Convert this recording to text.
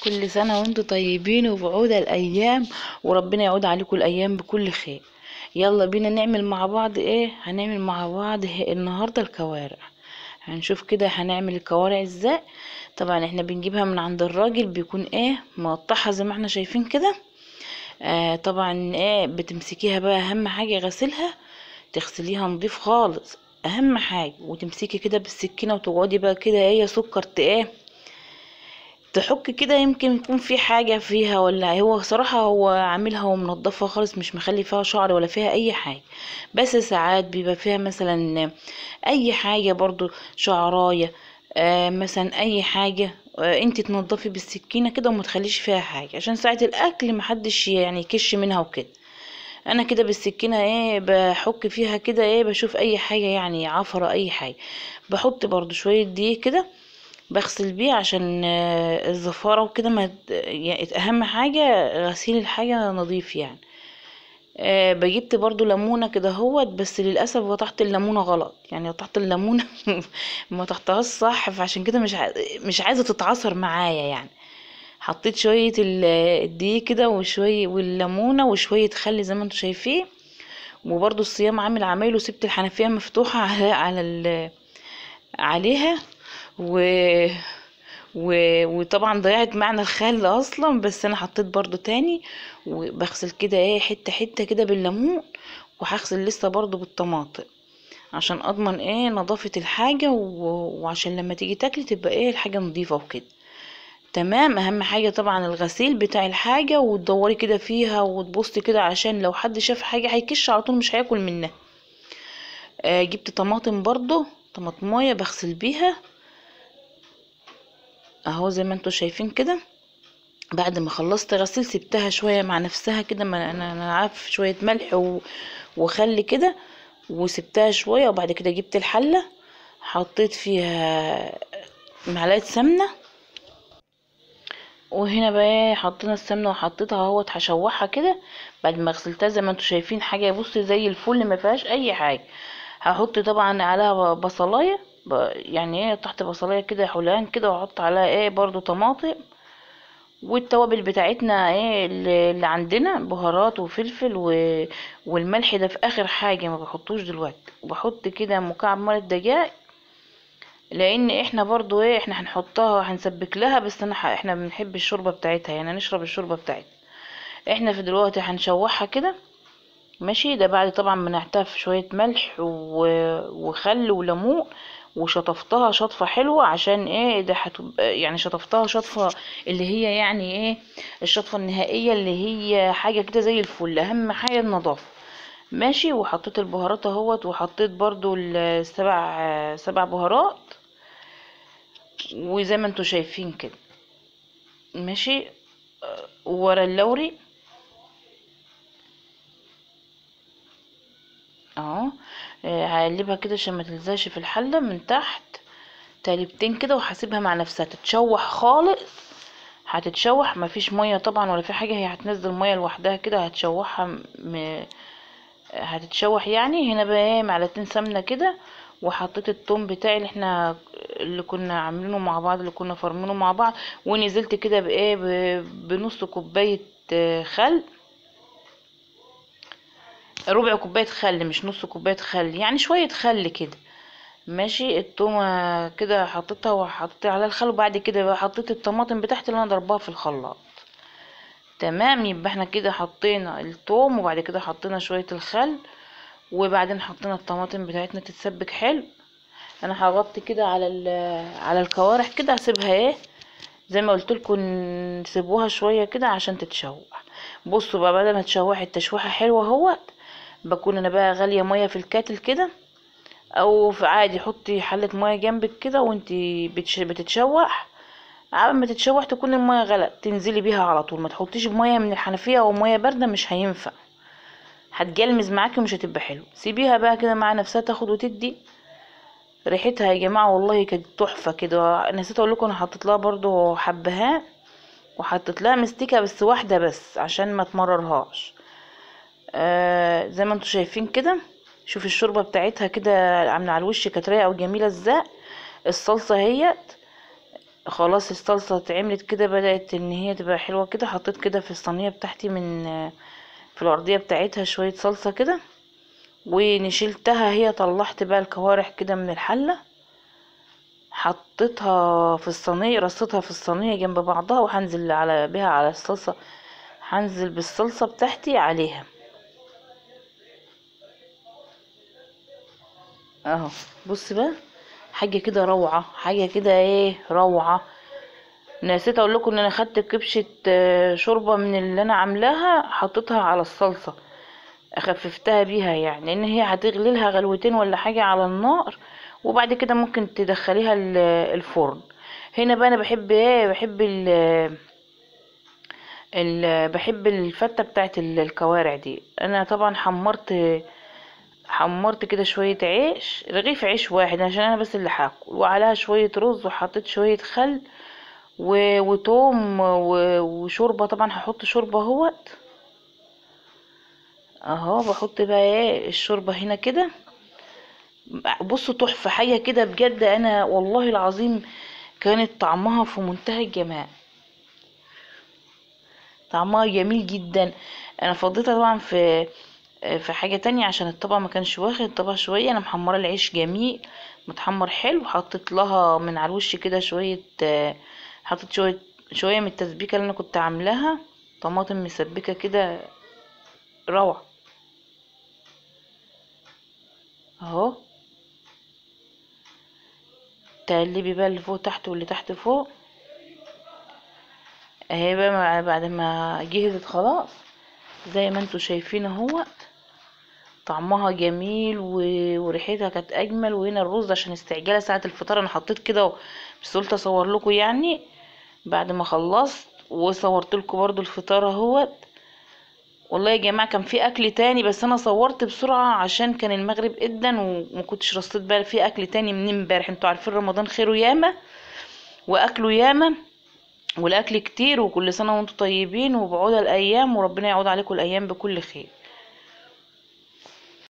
كل سنة وانتم طيبين وبعود الأيام، وربنا يعود عليكم الأيام بكل خير. يلا بينا نعمل مع بعض هنعمل مع بعض النهاردة الكوارع. هنشوف كده هنعمل الكوارع ازاي. طبعا احنا بنجيبها من عند الراجل، بيكون مقطعها زي ما احنا شايفين كده. طبعا بتمسكيها بقى، اهم حاجة غسلها، تغسليها نضيف خالص اهم حاجة، وتمسكي كده بالسكينة وتقعدي بقى كده يا سكر تحك كده، يمكن يكون في حاجة فيها، ولا هو صراحة هو عاملها ومنضفها خالص، مش مخلي فيها شعر ولا فيها اي حاجة. بس ساعات بيبقى فيها مثلا اي حاجة برضو، شعراية مثلا اي حاجة. انت تنضفي بالسكينة كده وما تخليش فيها حاجة، عشان ساعة الاكل محدش يعني يكش منها وكده. انا كده بالسكينة بحك فيها كده، بشوف اي حاجة يعني عفرة اي حاجة. بحط برضو شوية دقيق كده، بغسل بيه عشان الزفارة وكده. ما يعني اهم حاجة غسيل الحاجة نظيف يعني. بجبت برضو ليمونة كده هوت، بس للأسف وطحت الليمونة غلط، يعني وطحت الليمونة ما طحتهاش صح، فعشان كده مش عايزة تتعصر معايا يعني. حطيت شوية الدقيق كده وشوية والليمونة وشوية خل زي ما انتوا شايفين. وبرضو الصيام عامل عمايل، وسبت الحنفية مفتوحة عليها و... وطبعا ضيعت معنى الخل اصلا، بس انا حطيت برضو تاني. وبغسل كده حتة حتة كده بالليمون، وهغسل لسه برضو بالطماطم، عشان اضمن نظافة الحاجة وعشان لما تيجي تاكلي تبقى الحاجة نظيفة وكده. تمام. اهم حاجة طبعا الغسيل بتاع الحاجة، وتدوري كده فيها وتبصي كده، عشان لو حد شاف حاجة هيكش على طول، مش هياكل منها. جبت طماطم برضو، طماطمايه بغسل بيها اهو زي ما انتوا شايفين كده. بعد ما خلصت غسيل سبتها شويه مع نفسها كده، ما انا عارف شويه ملح وخل كده، وسبتها شويه. وبعد كده جبت الحله، حطيت فيها معلقه سمنه. وهنا بقى حطينا السمنه وحطيتها اهوت، هشوحها كده. بعد ما غسلتها زي ما انتوا شايفين، حاجه بصي زي الفل ما فيهاش اي حاجه. هحط طبعا عليها بصلايه، يعني تحت بصلايه كده حلقان كده، واحط عليها برضو طماطم، والتوابل بتاعتنا اللي عندنا، بهارات وفلفل والملح ده في اخر حاجه، ما بحطوش دلوقتي. وبحط كده مكعب مرق دجاج، لان احنا برضو احنا هنحطها هنسبك لها، بس احنا بنحب الشوربه بتاعتها، يعني نشرب الشوربه بتاعتها. احنا في دلوقتي هنشوحها كده. ماشي. ده بعد طبعا ما نعتها شويه ملح وخل وليمون، وشطفتها شطفة حلوة، عشان ده هتبقى يعني شطفتها شطفة اللي هي يعني الشطفة النهائية، اللي هي حاجة كده زي الفل. اهم حاجة النظافة. ماشي. وحطيت البهارات اهوت، وحطيت برضو سبع بهارات، وزي ما انتوا شايفين كده. ماشي. ورا اللوري اهو. هقلبها كده عشان ما تلزقش في الحلة من تحت تقليبتين كده، وهسيبها مع نفسها تتشوح خالص. هتتشوح، مفيش ميه طبعا ولا في حاجه، هي هتنزل ميه لوحدها كده، هتشوحها هتتشوح يعني. هنا بقى معلقتين سمنه كده، وحطيت التوم بتاعي اللي كنا عاملينه مع بعض، اللي كنا فرمينه مع بعض. ونزلت كده بنص كوبايه خل، ربع كوبايه خل، مش نص كوبايه خل، يعني شويه خل كده. ماشي. التومه كده حطيتها وحطيت عليها الخل، وبعد كده بقى حطيت الطماطم بتاعتي اللي انا ضربها في الخلاط. تمام. يبقى احنا كده حطينا التوم، وبعد كده حطينا شويه الخل، وبعدين حطينا الطماطم بتاعتنا تتسبك حلو. انا هغطي كده على الكوارع كده، هسيبها زي ما قلت لكم، نسيبوها شويه كده عشان تتشوح. بصوا بقى، بعد ما تشوحت تشويحه حلوه اهوت، بكون انا بقى غاليه ميه في الكاتل كده، او في عادي حطي حله ميه جنبك كده وانتي بتتشوح. عبال ما تتشوح تكون الميه غلت، تنزلي بيها على طول، ما تحطيش بميه من الحنفيه او ميه بارده، مش هينفع، هتجلمز معاكي ومش هتبقى حلو. سيبيها بقى كده مع نفسها تاخد وتدي. ريحتها يا جماعه والله كانت تحفه كده. نسيت اقول لكم، انا حطيت لها برضو حبهان، وحطيت لها مستكه بس واحده بس عشان ما تمررهاش. زي ما انتوا شايفين كده. شوف الشوربه بتاعتها كده عامله على الوش، كانت رايقه وجميله ازاي. الصلصه اهيت. خلاص الصلصة اتعملت كده، بدأت ان هي تبقى حلوة كده. حطيت كده في الصينية بتاعتي من في الأرضية بتاعتها شوية صلصة كده، ونشيلتها هي. طلعت بقى الكوارع كده من الحلة، حطيتها في الصينية، رصيتها في الصينية جنب بعضها، وهنزل على بها على الصلصة. هنزل بالصلصة بتاعتي عليها اهو. بص بقى، حاجة كده روعة، حاجة كده ايه روعة. نسيت اقول لكم ان انا خدت كبشة شوربة من اللي انا عاملاها، حطيتها على الصلصة، اخففتها بيها يعني، لان هي هتغلي لها غلوتين ولا حاجة على النار، وبعد كده ممكن تدخليها الفرن. هنا بقى انا بحب ايه، بحب بحب الفتة بتاعت الكوارع دي. انا طبعا حمرت كده شوية عيش، رغيف عيش واحد عشان انا بس اللي هاكل، وعليها شوية رز، وحطيت شوية خل وتوم وشوربة. طبعا هحط شوربة اهوت اهو. بحط بقى ايه الشوربة هنا كده. بصوا تحفة، حاجة كده بجد. انا والله العظيم كانت طعمها في منتهى الجمال، طعمها جميل جدا. انا فضيتها طبعا في حاجة تانية عشان الطبق ما كانش واخد الطبق شوية. انا محمرة العيش جميل متحمر حلو، حطيت لها من على الوش كده شوية حطيت شوية من التسبيكة اللي انا كنت عاملاها، طماطم مسبكة كده روعة اهو. تقلبي بقى اللي فوق تحت واللي تحت فوق اهي بقى. بعد ما جهزت خلاص زي ما انتوا شايفين اهو، طعمها جميل وريحتها كانت اجمل. وهنا الرز عشان استعجالة ساعة الفطار انا حطيت كده، بس قلت اصور لكم يعني بعد ما خلصت، وصورت لكم برضو الفطار اهوت. والله يا جماعة كان في اكل تاني، بس انا صورت بسرعة عشان كان المغرب ادن، وما كنتش رصيت بقى في اكل تاني من امبارح. انتوا عارفين رمضان خيره ياما واكله ياما، والاكل كتير. وكل سنة وانتوا طيبين، وبعود الايام، وربنا يعود عليكم الايام بكل خير.